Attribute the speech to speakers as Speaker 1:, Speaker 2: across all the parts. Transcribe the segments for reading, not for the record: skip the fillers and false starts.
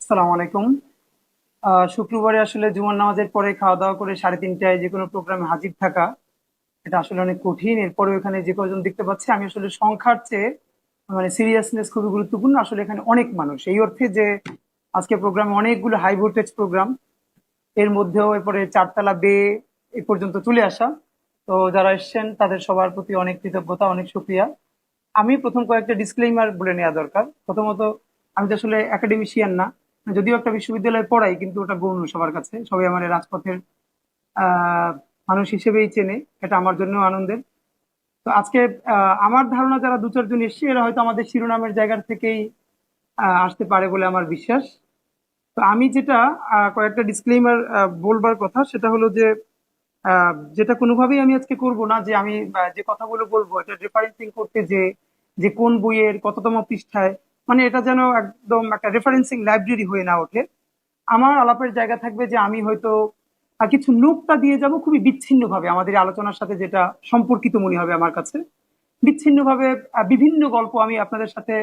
Speaker 1: আসসালামু আলাইকুম। শুক্রবারে আসলে জুমার নামাজের পরে খাওয়া দাওয়া করে 3:30টায় যে কোনো প্রোগ্রামে হাজির থাকা এটা আসলে অনেক কঠিন। এরপরে এখানে যে কজন দেখতে পাচ্ছি আমি আসলে সংখ্যার চেয়ে মানে সিরিয়াসনেস খুবই গুরুত্বপূর্ণ। আসলে এখানে অনেক মানুষ, এই অর্থে যে আজকে প্রোগ্রামে অনেকগুলো হাই ভোল্টেজ প্রোগ্রাম, এর মধ্যেও এরপরে চারতলা বেয়ে এই পর্যন্ত চলে আসা। তো যারা এসছেন তাদের সবার প্রতি অনেক কৃতজ্ঞতা, অনেক শুক্রিয়া। আমি প্রথম কয়েকটা ডিসক্লেইমার বলে নেওয়া দরকার। প্রথমত, আমি তো আসলে একাডেমিশিয়ান না, যদিও একটা বিশ্ববিদ্যালয়ে পড়াই, কিন্তু ওটা গৌণ সবার কাছে। সবাই আমার এই রাজপথের আহ মানুষ হিসেবেই চেনে, এটা আমার জন্য আনন্দের। তো আজকে আমার ধারণা যারা দু চারজন এসছে এরা হয়তো আমাদের শিরোনামের জায়গা থেকেই আসতে পারে বলে আমার বিশ্বাস। তো আমি যেটা কয়েকটা ডিসক্লেইমার বলবার কথা, সেটা হলো যে যেটা কোনোভাবেই আমি আজকে করব না যে আমি যে কথাগুলো বলবো এটা রেফারেন্সিং করতে যে যে কোন বইয়ের কততম পৃষ্ঠায়, মানে এটা যেন একদম একটা রেফারেন্সিং লাইব্রেরি হয়ে না ওঠে। আমার আলাপের জায়গা থাকবে যে আমি হয়তো কিছু নোকতা দিয়ে যাব খুবই বিচ্ছিন্ন ভাবে, আমাদের এই আলোচনার সাথে যেটা সম্পর্কিত মনে হবে আমার কাছে। বিচ্ছিন্ন ভাবে বিভিন্ন গল্প আমি আপনাদের সাথে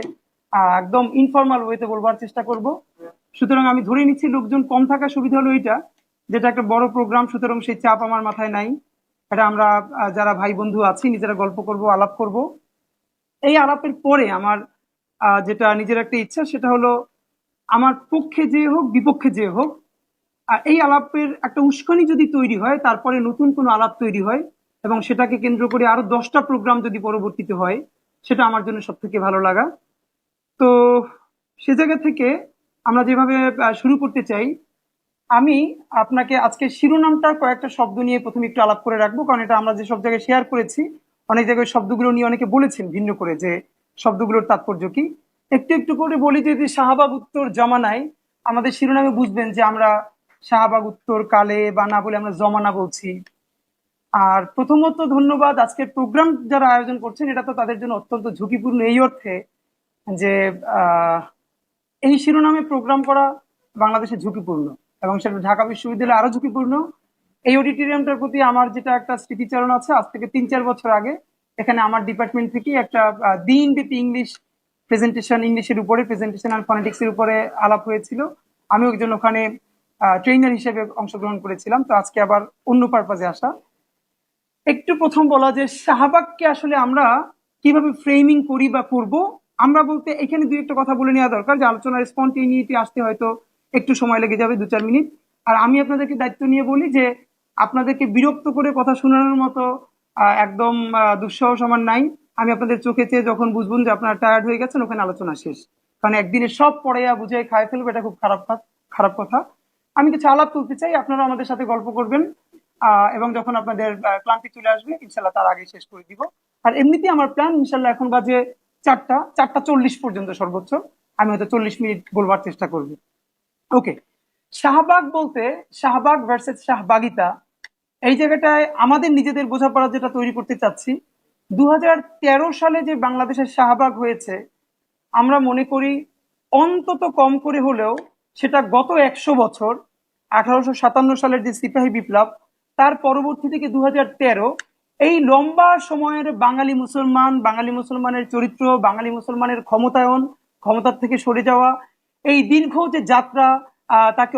Speaker 1: একদম ইনফর্মাল ওয়েতে বলবার চেষ্টা করব। সুতরাং আমি ধরে নিচ্ছি লোকজন কম থাকার সুবিধা হলো এটা, যেটা একটা বড় প্রোগ্রাম, সুতরাং সেই চাপ আমার মাথায় নাই। এটা আমরা যারা ভাই বন্ধু আছি নিজেরা গল্প করব, আলাপ করব। এই আলাপের পরে আমার যেটা নিজের একটা ইচ্ছা, সেটা হলো আমার পক্ষে যে হোক বিপক্ষে যে হোক এই আলাপের একটা উস্কানি যদি তৈরি হয়, তারপরে নতুন কোনো আলাপ তৈরি হয় এবং সেটাকে কেন্দ্র করে আরো 10টা প্রোগ্রাম যদি পরবর্তীতে হয়, সেটা আমার জন্য সব থেকে ভালো লাগা। তো সে জায়গা থেকে আমরা যেভাবে শুরু করতে চাই, আমি আপনাকে আজকে শিরোনামটার কয়েকটা শব্দ নিয়ে প্রথমে একটু আলাপ করে রাখবো, কারণ এটা আমরা যে সব জায়গায় শেয়ার করেছি, অনেক জায়গায় শব্দগুলো নিয়ে অনেকে বলেছেন ভিন্ন করে যে শব্দগুলোর তাৎপর্য কি। একটু একটু করে বলি, যদি শাহবাগ উত্তর জমানায় আমাদের শিরোনামে বুঝবেন যে আমরা শাহবাগ উত্তর কালে বা না বলে আমরা জমানা বলছি। আর প্রথমত ধন্যবাদ, আজকের প্রোগ্রাম যারা আয়োজন করছেন এটা তো তাদের জন্য অত্যন্ত ঝুঁকিপূর্ণ এই অর্থে যে আহ এই শিরোনামে প্রোগ্রাম করা বাংলাদেশে ঝুঁকিপূর্ণ, এবং সেটা ঢাকা বিশ্ববিদ্যালয়ে আরো ঝুঁকিপূর্ণ। এই অডিটোরিয়ামটার প্রতি আমার যেটা একটা স্মৃতিচারণ আছে, আজ থেকে 3-4 বছর আগে এখানে আমার ডিপার্টমেন্ট থেকে একটা দিনব্যাপী ইংলিশ প্রেজেন্টেশন, ইংলিশের উপরে প্রেজেন্টেশন আর ফনেটিক্স এর উপরে আলাপ হয়েছিল। আমি একজন ওখানে ট্রেনার হিসেবে অংশগ্রহণ করেছিলাম। তো আজকে আবার অন্য পারপাজে আসা। একটু প্রথম বলা যে শাহবাগকে আসলে আমরা কিভাবে ফ্রেমিং করি বা করব। আমরা বলতে এখানে দুই একটা কথা বলে নেওয়া দরকার, যে আলোচনার স্পন্টেনিটি আসতে হয়তো একটু সময় লেগে যাবে, 2-4 মিনিট। আর আমি আপনাদেরকে দায়িত্ব নিয়ে বলি যে আপনাদেরকে বিরক্ত করে কথা শোনানোর মতো একদম দুঃসাহস আমার নাই। আমি আপনাদের চোখে চেয়ে যখন বুঝবুন যে আপনারা টায়ার্ড হয়ে গেছেন, ওখানে আলোচনা শেষ। কারণ একদিনে সব পড়াইয়া বুঝাই খাই ফেলবো, এটা খুব খারাপ কথা। আমি কিছু আলাপ তুলতে চাই, আপনারা আমাদের সাথে গল্প করবেন। এবং যখন আপনাদের ক্লান্তি চলে আসবে ইনশাল্লাহ তার আগে শেষ করে দিব। আর এমনিতেই আমার প্ল্যান ইনশাল্লাহ এখন বাজে 4টা 40 পর্যন্ত সর্বোচ্চ আমি হয়তো 40 মিনিট বলবার চেষ্টা করব। ওকে। শাহবাগ বলতে শাহবাগ ভার্সেস শাহবাগিতা, এই জায়গাটায় আমাদের নিজেদের বোঝাপড়া যেটা তৈরি করতে চাচ্ছি। 2013 সালে যে বাংলাদেশের শাহবাগ হয়েছে, আমরা মনে করি অন্তত কম করে হলেও সেটা গত 100 বছর, 1857 সালের যে সিপাহী বিপ্লব, তার পরবর্তী থেকে 2013, এই লম্বা সময়ের বাঙালি মুসলমানের চরিত্র, বাঙালি মুসলমানের ক্ষমতায়ন, ক্ষমতার থেকে সরে যাওয়া, এই দীর্ঘ যে যাত্রা, তাকে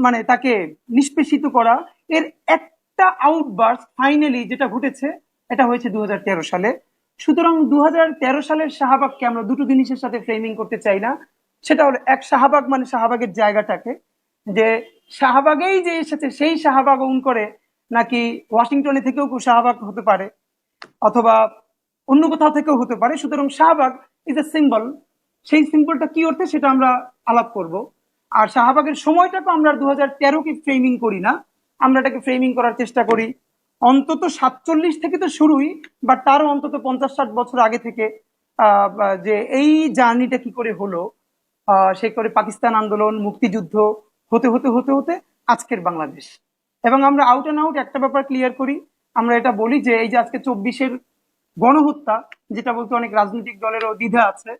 Speaker 1: মানে তাকে নিষ্পেষিত করা, এর একটা আউটবার্স ফাইনালি যেটা ঘটেছে, এটা হয়েছে 2013 সালে। সুতরাং 2013 সালের শাহবাগকে আমরা দুটো জিনিসের সাথে ফ্রেমিং করতে চাই না। সেটা হলো, এক, শাহবাগ মানে শাহবাগের জায়গাটাকে, যে শাহবাগেই যে এসেছে সেই শাহবাগ ওন করে, নাকি ওয়াশিংটনে থেকেও শাহবাগ হতে পারে, অথবা অন্য কোথাও থেকেও হতে পারে। সুতরাং শাহবাগ ইজ এ সিম্বল। সেই সিম্বলটা কি অর্থে সেটা আমরা আলাপ করব। আর শাহবাগের সময়টাকে আমরা 2013কে ফ্রেমিং করি না, আমরা এটাকে ফ্রেমিং করার চেষ্টা করি অন্তত 47 থেকে তো শুরুই, বা তারও অন্তত 50-60 বছর আগে থেকে। যে এই জার্নিটা কি করে হলো, সেই করে পাকিস্তান আন্দোলন, মুক্তিযুদ্ধ, হতে হতে হতে হতে আজকের বাংলাদেশ। এবং আমরা আউট অ্যান্ড আউট একটা ব্যাপার ক্লিয়ার করি, আমরা এটা বলি যে এই যে আজকে 24-এর গণহত্যা, যেটা বলতে অনেক রাজনৈতিক দলেরও দ্বিধা আছে।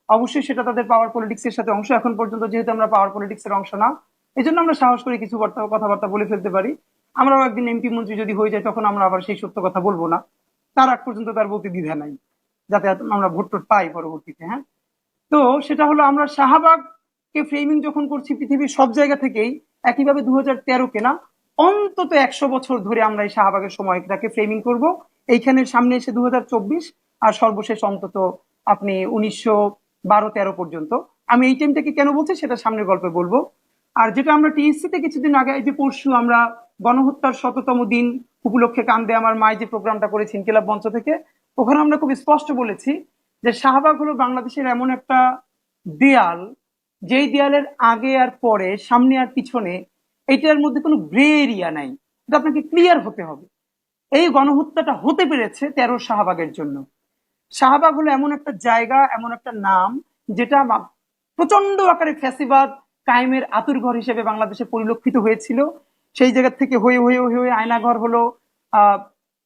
Speaker 1: অবশ্যই সেটা তাদের পাওয়ার পলিটিক্স এর সাথে অংশ, এখন পর্যন্ত যেহেতু আমরা পাওয়ার পলিটিক্স এর অংশ না, এই জন্য আমরা সাহস করে কিছু কথাবার্তা বলে ফেলতে পারি। আমরাও একদিন এমপি মন্ত্রী যদি হয়ে যায়, তখন আমরা আবার সেই সত্য কথা বলবো না। তার আগ পর্যন্ত তার বলতে দ্বিধা নাই, যাতে আমরা ভোট টোট পাই পরবর্তীতে। হ্যাঁ। তো সেটা হলো, আমরা শাহবাগ কে ফ্রেমিং যখন করছি পৃথিবীর সব জায়গা থেকেই, একইভাবে 2013 কে না, অন্তত 100 বছর ধরে আমরা এই শাহবাগের সময়টাকে ফ্রেমিং করব। এইখানে সামনে এসে 2024, আর সর্বশেষ অন্তত আপনি 1912-13 পর্যন্ত। আমি এই টাইমটাকে কেন বলছি সেটা সামনের গল্পে বলবো। আর যেটা আমরা টিএসসি তে কিছুদিন আগে, এই যে পরশু আমরা গণহত্যার 100তম দিন উপলক্ষে কান্দে আমার মায় যে প্রোগ্রামটা করেছি ইনকিলাব মঞ্চ থেকে, ওখানে আমরা খুব স্পষ্ট বলেছি যে শাহবাগ হলো বাংলাদেশের এমন একটা দেয়াল, যেই দেয়ালের আগে আর পরে, সামনে আর পিছনে, এটার মধ্যে কোনো গ্রে এরিয়া নাই। এটা আপনাকে ক্লিয়ার হতে হবে। এই গণহত্যাটা হতে পেরেছে 13 শাহবাগের জন্য। শাহবাগ হলো এমন একটা জায়গা, এমন একটা নাম, যেটা প্রচন্ড আকারে ফ্যাসিবাদ কায়েমের আতুরঘর হিসেবে বাংলাদেশে পরিলক্ষিত হয়েছিল। সেই জায়গা থেকে হয়ে হয়ে হয়ে হয়ে আয়নাঘর হলো,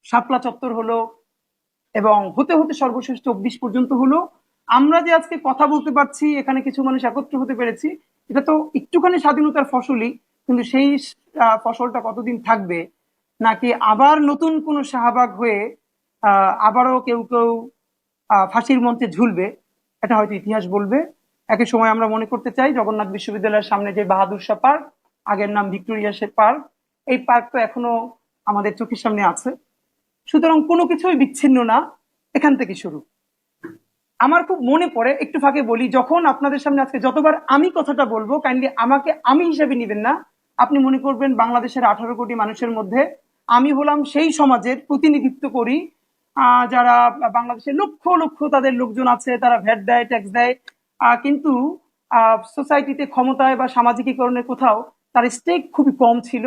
Speaker 1: শাপলা চত্বর হলো, এবং হতে হতে সর্বশেষ 24 পর্যন্ত হলো। আমরা যে আজকে কথা বলতে পারছি, এখানে কিছু মানুষ একত্র হতে পেরেছি, এটা তো একটুখানি স্বাধীনতার ফসলই। কিন্তু সেই ফসলটা কতদিন থাকবে, নাকি আবার নতুন কোনো শাহবাগ হয়ে আবারও কেউ কেউ ফাঁসির মঞ্চে ঝুলবে, এটা হয়তো ইতিহাস বলবে। একই সময় আমরা মনে করতে চাই জগন্নাথ বিশ্ববিদ্যালয়ের সামনে যে বাহাদুর শাহ পার্ক, আগের নাম ভিক্টোরিয়া পার্ক, এই পার্ক তো এখনো আমাদের চোখের সামনে আছে। সুতরাং কোনো কিছুই বিচ্ছিন্ন না, এখান থেকে শুরু। আমার খুব মনে পড়ে, একটু ফাঁকে বলি, যখন আপনাদের সামনে আজকে যতবার আমি কথাটা বলবো, কাইন্ডলি আমাকে আমি হিসেবে নিবেন না। আপনি মনে করবেন বাংলাদেশের 18 কোটি মানুষের মধ্যে আমি হলাম সেই সমাজের প্রতিনিধিত্ব করি, যারা বাংলাদেশে লক্ষ লক্ষ তাদের লোকজন আছে, তারা ভ্যাট দেয়, ট্যাক্স দেয়, কিন্তু সোসাইটিতে ক্ষমতায় বা সামাজিকীকরণের কোথাও তার স্টেক খুবই কম ছিল,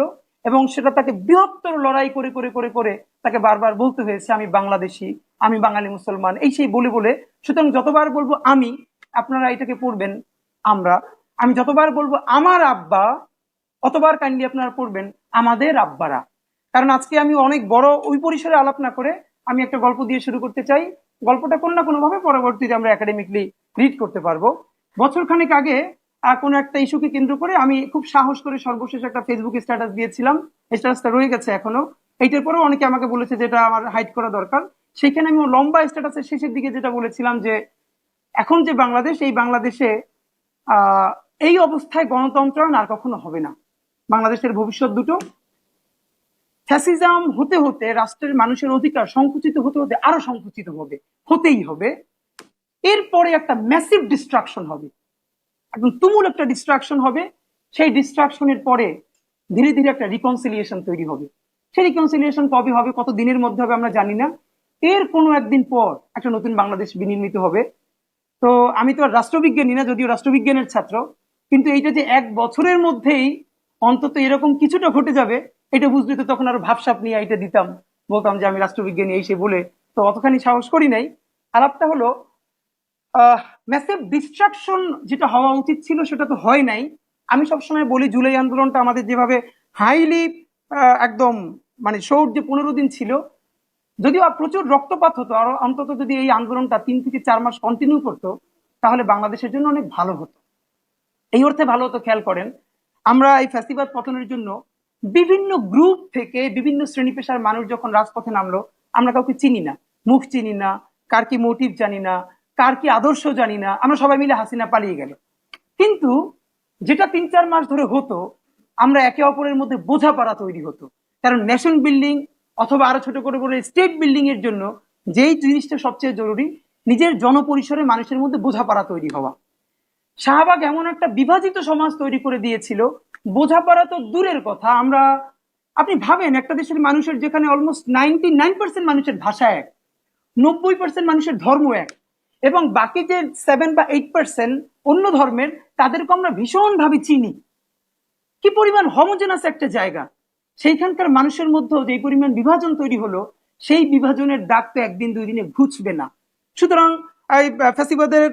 Speaker 1: এবং সেটা তাকে বৃহত্তর লড়াই করে করে করে করে তাকে বারবার বলতে হয়েছে আমি বাংলাদেশি, আমি বাঙালি মুসলমান, এই সেই বলে বলে। সুতরাং যতবার বলবো আমি, আপনারা এটাকে পড়বেন আমরা। আমি যতবার বলবো আমার আব্বা, অতবার কাইন্ডলি আপনারা পড়বেন আমাদের আব্বারা। কারণ আজকে আমি অনেক বড় ওই পরিসরে আলাপ না করে আমি একটা গল্প দিয়ে শুরু করতে চাই। গল্পটা কোনো না কোনো ভাবে পরবর্তীতে আমরা একাডেমিকলি রিড করতে পারবো। বছর খানেক আগে কোনো একটা ইস্যুকে কেন্দ্র করে আমি খুব সাহস করে সর্বশেষ একটা ফেসবুকে স্ট্যাটাস দিয়েছিলাম। স্ট্যাটাসটা রয়ে গেছে এখনো। এইটার পরেও অনেকে আমাকে বলেছে যেটা আমার হাইড করা দরকার। সেখানে আমি লম্বা স্ট্যাটাসের শেষের দিকে যেটা বলেছিলাম যে এখন যে বাংলাদেশ, এই বাংলাদেশে এই অবস্থায় গণতন্ত্র আর কখনো হবে না। বাংলাদেশের ভবিষ্যৎ দুটো, ফ্যাসিজম হতে হতে রাষ্ট্রের মানুষের অধিকার সংকুচিত হতে হতে আরো সংকুচিত হবে, হতেই হবে। এরপরে একটা ম্যাসিভ ডিস্ট্রাকশন হবে, একদম তুমুল একটা ডিস্ট্রাকশন হবে। সেই ডিস্ট্রাকশনের পরে ধীরে ধীরে একটা রিকনসিলিয়েশন তৈরি হবে। সেই রিকনসিলিয়েশন কবে হবে, কত দিনের মধ্যে হবে আমরা জানি না। এর কোনো একদিন পর একটা নতুন বাংলাদেশ বিনির্মিত হবে। তো আমি তো আর রাষ্ট্রবিজ্ঞানী না, যদিও রাষ্ট্রবিজ্ঞানের ছাত্র, কিন্তু এইটা যে 1 বছরের মধ্যেই অন্তত এরকম কিছুটা ঘটে যাবে, এটা বুঝলে তো তখন আরো ভাবসাপ নিয়ে এটা দিতাম, বলতাম যে আমি রাষ্ট্রবিজ্ঞানী এই সে বলে। তো অতখানি সাহস করি নাই। আলাপটা হলো ম্যাসিভ ডিস্ট্রাকশন যেটা হওয়া উচিত ছিল সেটা তো হয় নাই। আমি সবসময় বলি জুলাই আন্দোলনটা আমাদের যেভাবে হাইলি একদম মানে শোর যে 15 দিন ছিল, যদিও প্রচুর রক্তপাত হতো, আরো অন্তত যদি এই আন্দোলনটা 3 থেকে 4 মাস কন্টিনিউ করতো, তাহলে বাংলাদেশের জন্য অনেক ভালো হতো। এই অর্থে ভালো হতো, খেয়াল করেন, আমরা এই ফ্যাসিবাদ পতনের জন্য বিভিন্ন গ্রুপ থেকে বিভিন্ন শ্রেণী পেশার মানুষ যখন রাজপথে নামলো, আমরা কাউকে চিনি না, মুখ চিনি না, কার কি মোটিভ জানি না, কার কি আদর্শ জানি না, আমরা সবাই মিলে হাসিনা পালিয়ে গেল। কিন্তু যেটা 3-4 মাস ধরে হতো, আমরা একে অপরের মধ্যে বোঝাপড়া তৈরি হতো। কারণ নেশন বিল্ডিং অথবা আরো ছোট করে করে স্টেট বিল্ডিং এর জন্য যেই জিনিসটা সবচেয়ে জরুরি, নিজের জনপরিসরে মানুষের মধ্যে বোঝাপড়া তৈরি হওয়া। শাহবাগ এমন একটা বিভাজিত সমাজ তৈরি করে দিয়েছিল, বোঝাপড়া তো দূরের কথা। আমরা, আপনি ভাবেন একটা দেশের মানুষের যেখানে অলমোস্ট 99% মানুষের ভাষা এক, 90% মানুষের ধর্ম এক, এবং বাকি যে 7 বা 8% অন্য ধর্মের, তাদেরকে আমরা ভীষণ ভাবে চিনি। কি পরিমাণ হোমোজেনাস একটা জায়গা, সেইখানকার মানুষের মধ্যে যে পরিমাণ বিভাজন তৈরি হলো, সেই বিভাজনের দাগ তো একদিন 2 দিনে ঘুচবে না। সুতরাং এই ফ্যাসিবাদের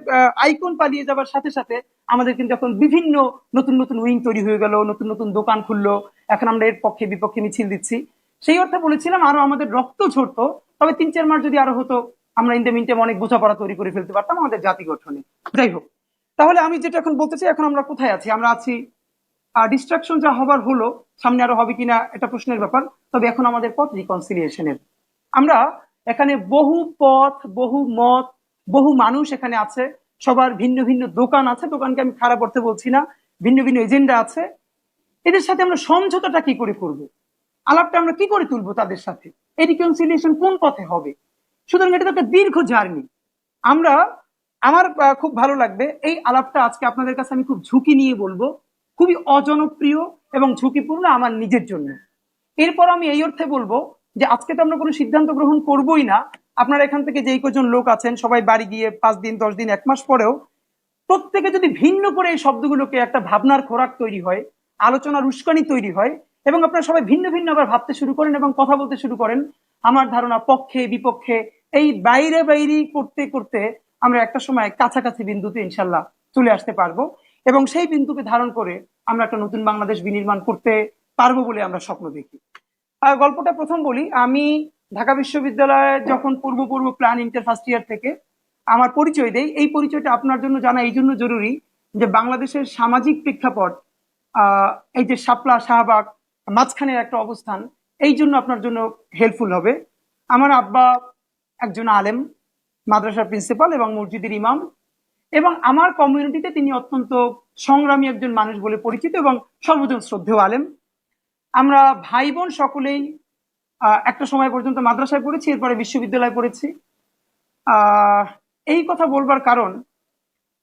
Speaker 1: আইকন পালিয়ে যাবার সাথে সাথে আমাদের কিন্তু এখন বিভিন্ন নতুন নতুন উইং তৈরি হয়ে গেল, নতুন নতুন দোকান খুললো, এখন আমরা এর পক্ষে বিপক্ষে মিছিল দিচ্ছি। সেই অর্থে বলেছিলাম আরো আমাদের রক্ত ঝরতো, তবে 3-4 মাস যদি আরো হতো, আমরা ইন দ্য মিনটাইম অনেক বোঝাপড়া তৈরি করে ফেলতে পারতাম আমাদের জাতি গঠনে। যাই হোক, তাহলে আমি যেটা এখন বলতে চাই, এখন আমরা কোথায় আছি? আমরা আছি, ডিস্ট্রাকশন যা হবার হলো, সামনে আরো হবে কিনা এটা প্রশ্নের ব্যাপার। তবে এখন আমাদের পথ রিকনসিলিয়েশনের। আমরা এখানে বহু পথ, বহু মত, বহু মানুষ এখানে আছে, সবার ভিন্ন ভিন্ন দোকান আছে, দোকানকে আমি খারাপ অর্থে বলছি না, ভিন্ন ভিন্ন এজেন্ডা আছে। এদের সাথে আমরা সমঝোতাটা কি করে করব, আলাপটা আমরা কি করে তুলবো তাদের সাথে, এই রিকনসিলিয়েশন কোন পথে হবে। সুতরাং এটা তো একটা দীর্ঘ জার্নি। আমরা আমার খুব ভালো লাগবে এই আলাপটা আজকে আপনাদের কাছে আমি খুব ঝুঁকি নিয়ে বলবো, খুবই অজনপ্রিয় এবং ঝুঁকিপূর্ণ আমার নিজের জন্য। এরপর আমি এই অর্থে বলবো যে আজকে তো আমরা কোনো সিদ্ধান্ত গ্রহণ করবোই না। আপনারা এখান থেকে যেই কজন লোক আছেন সবাই বাড়ি গিয়ে 5 দিন 10 দিন 1 মাস পরেও প্রত্যেকে যদি ভিন্ন করে এই শব্দগুলোকে একটা ভাবনার খোরাক তৈরি হয়, আলোচনার উস্কানি তৈরি হয়, এবং আপনারা সবাই ভিন্ন ভিন্ন আবার ভাবতে শুরু করেন এবং কথা বলতে শুরু করেন, আমার ধারণা পক্ষে বিপক্ষে এই বাইরে বাইরে করতে করতে আমরা একটা সময় কাছাকাছি বিন্দুতে ইনশাল্লাহ চলে আসতে পারবো, এবং সেই বিন্দুকে ধারণ করে আমরা একটা নতুন বাংলাদেশ বিনির্মাণ করতে পারবো বলে আমরা স্বপ্ন দেখি। গল্পটা প্রথম বলি। আমি ঢাকা বিশ্ববিদ্যালয়ে যখন পূর্ব পূর্ব প্ল্যান ইন্টার ফার্স্ট ইয়ার থেকে আমার পরিচয় দেই, এই পরিচয়টা আপনার জন্য জানা এই জন্য জরুরি যে বাংলাদেশের সামাজিক প্রেক্ষাপট, এই যে শাপলা শাহবাগ মাঝখানে একটা অবস্থান, এই জন্য আপনার জন্য হেল্পফুল হবে। আমার আব্বা একজন আলেম, মাদ্রাসার প্রিন্সিপাল এবং মসজিদের ইমাম, এবং আমার কমিউনিটিতে তিনি অত্যন্ত সংগ্রামী একজন মানুষ বলে পরিচিত এবং সর্বজন শ্রদ্ধেয় আলেম। আমরা ভাই বোন সকলেই একটা সময় পর্যন্ত মাদ্রাসায় পড়েছি, এরপরে বিশ্ববিদ্যালয়ে পড়েছি। এই কথা বলবার কারণ,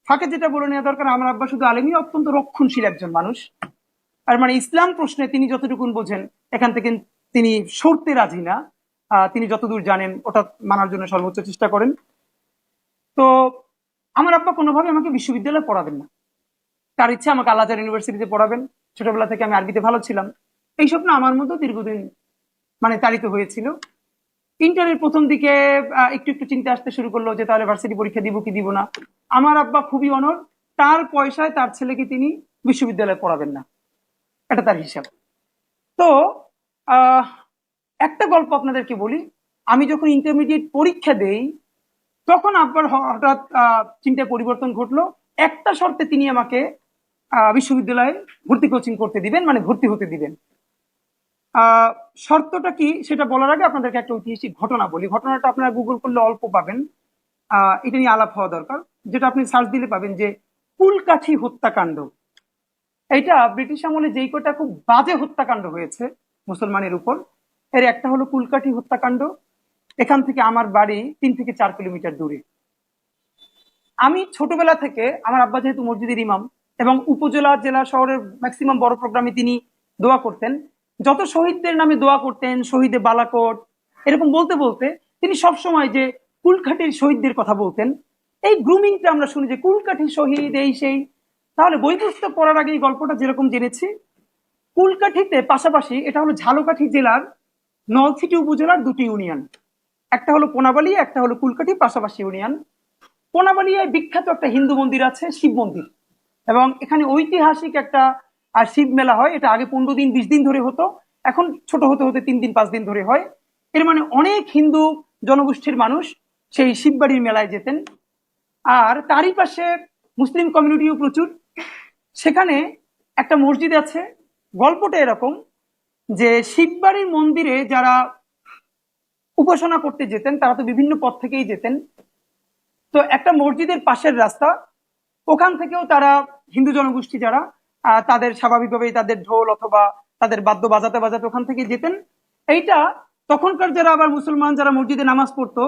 Speaker 1: ফাঁকে যেটা বলে নেওয়া দরকার, আমার আব্বা শুধু আলেমই, অত্যন্ত রক্ষণশীল একজন মানুষ। আর মানে ইসলাম প্রশ্নে তিনি যতটুকুন বোঝেন এখান থেকে তিনি সরতে রাজি না। তিনি যতদূর জানেন ওটা মানার জন্য সর্বোচ্চ চেষ্টা করেন। তো আমার আব্বা কোনোভাবে আমাকে বিশ্ববিদ্যালয়ে পড়াবেন না, তার ইচ্ছা আমাকে আল আজহার ইউনিভার্সিটিতে পড়াবেন। ছোটবেলা থেকে আমি আরবিতে ভালো ছিলাম, এই স্বপ্ন আমার মধ্যে দীর্ঘদিন মানে তাড়িত হয়েছিল। ইন্টারের প্রথম দিকে একটু একটু চিন্তা আসতে শুরু করলো যে তাহলে ভার্সিটি পরীক্ষা দিব কি দিব না। আমার আব্বা খুবই অনড়, তার পয়সায় তার ছেলেকে তিনি বিশ্ববিদ্যালয়ে পড়াবেন না, এটা তার হিসাব। তো একটা গল্প আপনাদেরকে বলি। আমি যখন ইন্টারমিডিয়েট পরীক্ষা দেই তখন আব্বার হঠাৎ চিন্তায় পরিবর্তন ঘটলো। একটা শর্তে তিনি আমাকে বিশ্ববিদ্যালয়ে ভর্তি কোচিং করতে দিবেন, মানে ভর্তি হতে দিবেন। শর্তটা কি সেটা বলার আগে আপনাদেরকে একটা ঐতিহাসিক ঘটনা বলি। ঘটনাটা আপনারা গুগল করলে অল্প পাবেন, এটা নিয়ে আলাপ হওয়া দরকার। যেটা আপনি সার্চ দিলে পাবেন যে কুলকাঠি হত্যাকাণ্ড। এটা ব্রিটিশ আমলে যেই কটা খুব বাজে হত্যাকাণ্ড হয়েছে মুসলমানের উপর, এর একটা হলো কুলকাঠি হত্যাকাণ্ড। এখান থেকে আমার বাড়ি 3 থেকে 4 কিলোমিটার দূরে। আমি ছোটবেলা থেকে, আমার আব্বা যেহেতু মসজিদের ইমাম এবং উপজেলা জেলা শহরের ম্যাক্সিমাম বড় প্রোগ্রামে তিনি দোয়া করতেন, যত শহীদদের নামে দোয়া করতেন, শহীদে বালাকোট এরকম বলতে বলতে তিনি সবসময় যে কুলকাঠির শহীদদের কথা বলতেন। এই গ্রুমিংটা আমরা শুনি যে কুলকাঠি শহীদ এই সেই। তাহলে বই পুস্তক পড়ার আগে এই গল্পটা যেরকম জেনেছি, কুলকাঠিতে পাশাপাশি এটা হলো ঝালকাঠি জেলার নলছিটি উপজেলার 2টি ইউনিয়ন, একটা হলো পোনাবালিয়া, একটা হলো কুলকাঠি, পাশাপাশি ইউনিয়ন। পোনাবালিয়ায় বিখ্যাত একটা হিন্দু মন্দির আছে, শিব মন্দির, এবং এখানে ঐতিহাসিক একটা শিব মেলা হয়। এটা আগে 15 দিন 20 দিন ধরে হতো, এখন ছোট হতে হতে 3 দিন 5 দিন ধরে হয়। এর মানে অনেক হিন্দু জনগোষ্ঠীর মানুষ সেই শিববাড়ির মেলায় যেতেন। আর তারই পাশে মুসলিম কমিউনিটিও প্রচুর। সেখানে একটা মসজিদ আছে। গল্পটা এরকম যে শিববাড়ির মন্দিরে যারা উপাসনা করতে যেতেন তারা তো বিভিন্ন পথ থেকেই যেতেন। তো একটা মসজিদের পাশের রাস্তা, ওখান থেকেও তারা হিন্দু জনগোষ্ঠী যারা তাদের স্বাভাবিকভাবেই তাদের ঢোল অথবা তাদের বাদ্য বাজাতে বাজাতে ওখান থেকে যেতেন। এইটা তখনকার যারা আবার মুসলমান যারা মসজিদে নামাজ পড়তো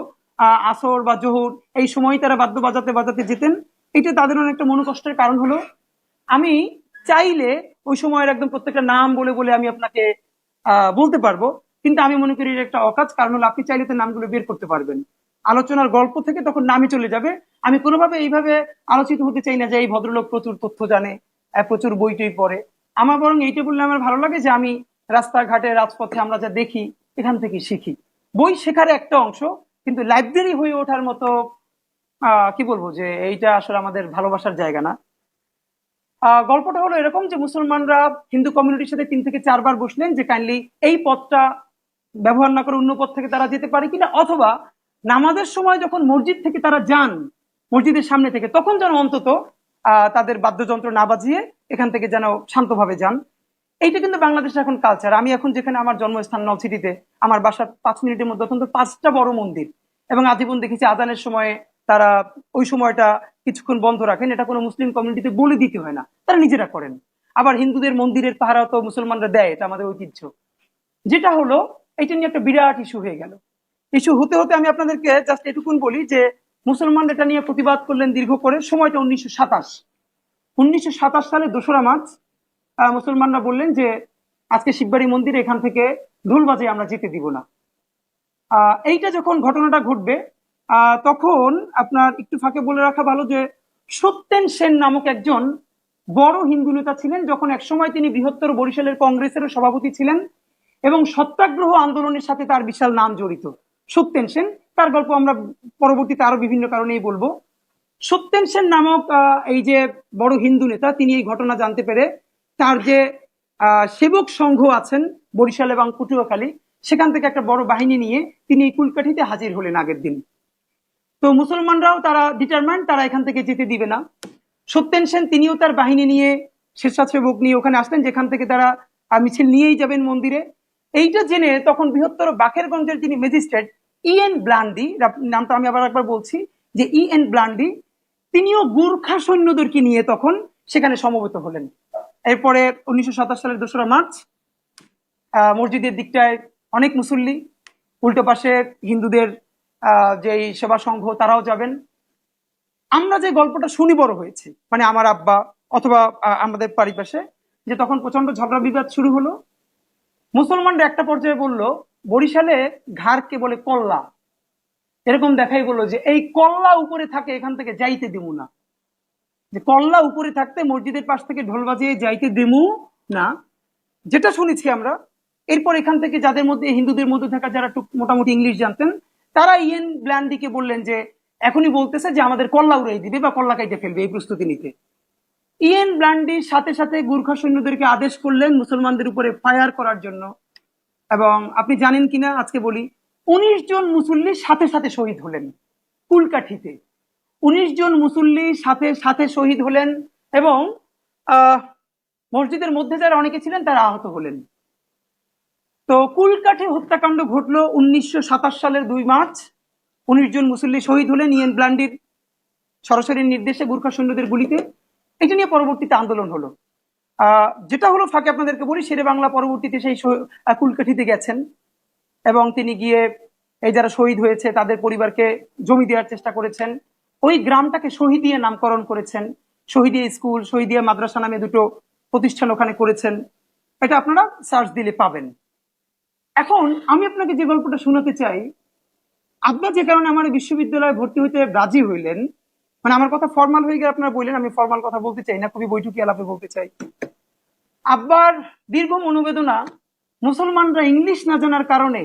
Speaker 1: আসর বা জোহর, এই সময় তারা বাদ্য বাজাতে বাজাতে যেতেন। এটা তাদের অনেকটা মনোকষ্টের কারণ হলো। আমি চাইলে ওই সময়ের একদম প্রত্যেকটা নাম বলে বলে আমি আপনাকে বলতে পারবো, কিন্তু আমি মনে করি এটা একটা অকাজ। কারণ হলো আপনি চাইলে তো নামগুলো বের করতে পারবেন, আলোচনার গল্প থেকে তখন নামই চলে যাবে। আমি কোনোভাবে এইভাবে আলোচিত হতে চাই না যে এই ভদ্রলোক প্রচুর তথ্য জানে, প্রচুর বই টই পড়ে। আমার বরং এইটা বললে আমার ভালো লাগে যে আমি রাস্তাঘাটে রাজপথে আমরা যা দেখি এখান থেকে শিখি। বই শেখার একটা অংশ, কিন্তু লাইব্রেরি হয়ে ওঠার মতো কি বলবো যে এইটা আসলে আমাদের ভালোবাসার জায়গা না। গল্পটা হলো এরকম যে মুসলমানরা হিন্দু কমিউনিটির সাথে 3 থেকে 4 বার বসলেন যে কাইন্ডলি এই পথটা ব্যবহার না করে অন্য পথ থেকে তারা যেতে পারে কিনা, অথবা নামাজের সময় যখন মসজিদ থেকে তারা যান মসজিদের সামনে থেকে, তখন যেন অন্তত তাদের বাদ্যযন্ত্র না বাজিয়ে এখান থেকে যেন শান্তভাবে যান। এইটা কিন্তু বাংলাদেশের এখন কালচার। আমি এখন যেখানে আমার জন্মস্থান নলছিটিতে, আমার বাসার 5 মিনিটের মধ্যে অন্তত 5টা বড় মন্দির, এবং আজীবন দেখেছি আজানের সময় তারা ওই সময়টা কিছুক্ষণ বন্ধ রাখেন, এটা কোনো মুসলিম কমিউনিটিতে বলে দিতে হয় না, তারা নিজেরা করেন। আবার হিন্দুদের মন্দিরের পাহারা তো মুসলমানরা দেয়, এটা আমাদের ঐতিহ্য। যেটা হলো, এটা নিয়ে একটা বিরাট ইস্যু হয়ে গেল। ইস্যু হতে হতে আমি আপনাদেরকে জাস্ট এটুকুন বলি যে মুসলমানরা এটা নিয়ে প্রতিবাদ করলেন দীর্ঘ করে। সময়টা 1927 সালে 2রা মার্চ মুসলমানরা বললেন যে আজকে শিববাড়ি মন্দিরে এখান থেকে ঢোল বাজে আমরা যেতে দিব না। এইটা যখন ঘটনাটা ঘটবে তখন আপনার একটু ফাঁকে বলে রাখা ভালো যে সত্যেন সেন নামক একজন বড় হিন্দু নেতা ছিলেন, যখন একসময় তিনি বৃহত্তর বরিশালের কংগ্রেসের সভাপতি ছিলেন এবং সত্যাগ্রহ আন্দোলনের সাথে তার বিশাল নাম জড়িত। সত্যেন সেন, তার গল্প আমরা পরবর্তীতে আরো বিভিন্ন কারণেই বলবো। সত্যেন সেন নামক এই যে বড় হিন্দু নেতা, তিনি এই ঘটনা জানতে পেরে তার যে সেবক সংঘ আছেন বরিশাল এবং পটুয়াখালী, সেখান থেকে একটা বড় বাহিনী নিয়ে তিনি কুলকাঠিতে হাজির হলেন আগের দিন। তো মুসলমানরাও তারা ডিটারমাইন্ড, তারা এখান থেকে যেতে দিবে না। সত্যেন সেন তিনিও তার বাহিনী নিয়ে, স্বেচ্ছাসেবক নিয়ে ওখানে আসলেন, যেখান থেকে তারা মিছিল নিয়েই যাবেন মন্দিরে। এইটা জেনে তখন বৃহত্তর বাকেরগঞ্জের যিনি ম্যাজিস্ট্রেট ইএন ব্লান্ডি, নামটা আমি আবার একবার বলছি যে ইএন ব্লান্ডি, তিনিও গুর্খা সৈন্যদেরকে নিয়ে তখন সেখানে সমবেত হলেন। এরপরে 1927 সালের 2রা মার্চ মসজিদের দিকটায় অনেক মুসল্লি, উল্টো পাশে হিন্দুদের যে সেবা সংঘ তারাও যাবেন। আমরা যে গল্পটা শুনি বড় হয়েছে, মানে আমার আব্বা অথবা আমাদের পারিপাশে, যে তখন প্রচন্ড ঝগড়া বিবাদ শুরু হলো। মুসলমানরা একটা পর্যায়ে বলল বরিশালে ঘাড়কে বলে কল্লা, এরকম দেখাই বললো যে এই কল্লা উপরে থাকে, এখান থেকে যাইতে দিমু না। যে কল্লা উপরে থাকতে মসজিদের পাশ থেকে ঢোল বাজিয়ে যাইতে দিমু না, যেটা শুনেছি আমরা। এরপর এখান থেকে যাদের মধ্যে হিন্দুদের মধ্যে থাকা যারা মোটামুটি ইংলিশ জানতেন, তারা ইএন ব্ল্যান্ডিকে বললেন যে এখনই বলতেছে যে আমাদের কল্লা উড়াই দিবে বা কল্লা কাইটে ফেলবে, এই প্রস্তুতি নিতে। ইএন ব্ল্যান্ডির সাথে সাথে গুর্খা সৈন্যদেরকে আদেশ করলেন মুসলমানদের উপরে ফায়ার করার জন্য। এবং আপনি জানেন কিনা আজকে বলি, 19 জন মুসল্লি সাথে সাথে শহীদ হলেন কুলকাঠিতে। 19 জন মুসল্লি সাথে সাথে শহীদ হলেন এবং মসজিদের মধ্যে যারা অনেকে ছিলেন তারা আহত হলেন। তো কুলকাঠি হত্যাকাণ্ড ঘটলো 1927 সালের 2 মার্চ। 19 জন মুসল্লি শহীদ হলেন ইএন ব্ল্যান্ডির সরাসরি নির্দেশে গুর্খা সৈন্যদের গুলিতে। এটা নিয়ে পরবর্তীতে আন্দোলন হলো। যেটা হলো, ফাঁকে আপনাদেরকে বলি, শেরে বাংলা পরবর্তীতে সেই কুলকাঠিতে গেছেন এবং তিনি গিয়ে এই যারা শহীদ হয়েছে তাদের পরিবারকে জমি দেওয়ার চেষ্টা করেছেন। ওই গ্রামটাকে শহীদিয়া নামকরণ করেছেন, শহীদিয়া স্কুল, শহীদিয়া মাদ্রাসা নামে 2টো প্রতিষ্ঠান ওখানে করেছেন। এটা আপনারা সার্চ দিলে পাবেন। এখন আমি আপনাকে যে গল্পটা শোনাতে চাই, আব্বা যে কারণে আমার বিশ্ববিদ্যালয়ে ভর্তি হইতে রাজি হইলেন, মানে আমার কথা ফর্মাল হয়ে গেলে আপনারা বললেন, আমি ফর্মাল কথা বলতে চাই না, খুবই বৈঠকি আলাপে বলতে চাই। আব্বার দীর্ঘ মনোবেদনা, মুসলমানরা ইংলিশ না জানার কারণে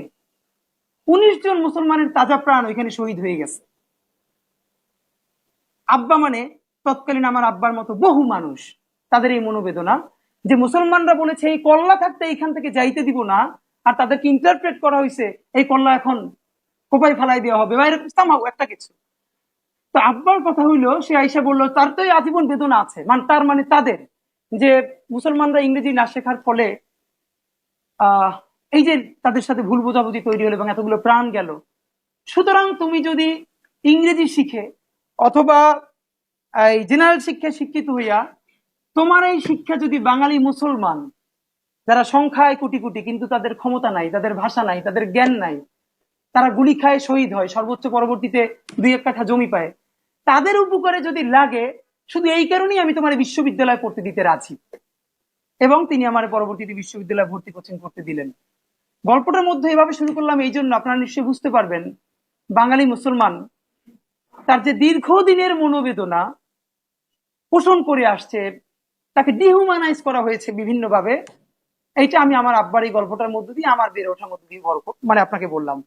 Speaker 1: 19 জন মুসলমানের তাজা প্রাণ ওইখানে শহীদ হয়ে গেছে। আব্বা মানে তৎকালীন আমার আব্বার মতো বহু মানুষ, তাদের এই মনোবেদনা যে মুসলমানরা বলেছে এই কল্লা থাকতে এইখান থেকে যাইতে দিব না, আর তাদেরকে ইন্টারপ্রেট করা হয়েছে এই কল্লা এখন কোপাই ফেলাই দেওয়া হবে বা এরকম একটা কিছু। তো আব্বার কথা হইলো, সে আইসা বললো তার তো আজীবন বেদনা আছে, তার মানে তাদের যে মুসলমানরা ইংরেজি না শেখার ফলে এই যে তাদের সাথে ভুল বোঝাবুঝি তৈরি হলো এবং এতগুলো প্রাণ গেল। সুতরাং তুমি যদি ইংরেজি শিখে অথবা এই জেনারেল শিক্ষায় শিক্ষিত হইয়া তোমার এই শিক্ষা যদি বাঙালি মুসলমান যারা সংখ্যায় কোটি কোটি কিন্তু তাদের ক্ষমতা নাই, তাদের ভাষা নাই, তাদের জ্ঞান নাই, তারা গুলি খায় শহীদ হয়, সর্বোচ্চ পরবর্তীতে 2-1 কাঠা জমি পায়, তাদের উপকারে যদি লাগে, শুধু এই কারণেই আমি তোমার বিশ্ববিদ্যালয়ে পড়তে দিতে রাজি। এবং তিনি আমার পরবর্তীতে বিশ্ববিদ্যালয়ে ভর্তি কোচিং করতে দিলেন। গল্পটার মধ্যে এভাবে শুরু করলাম এই জন্য, আপনারা নিশ্চয়ই বুঝতে পারবেন বাঙালি মুসলমান তার যে দীর্ঘদিনের মনোবেদনা পোষণ করে আসছে, তাকে ডিহুম্যানাইজ করা হয়েছে বিভিন্নভাবে। এইটা আমি আমার আব্বার এই গল্পটার মধ্যে দিয়ে, আমার বেড়ে ওঠার মধ্যে দিয়ে গল্প মানে আপনাকে বললাম।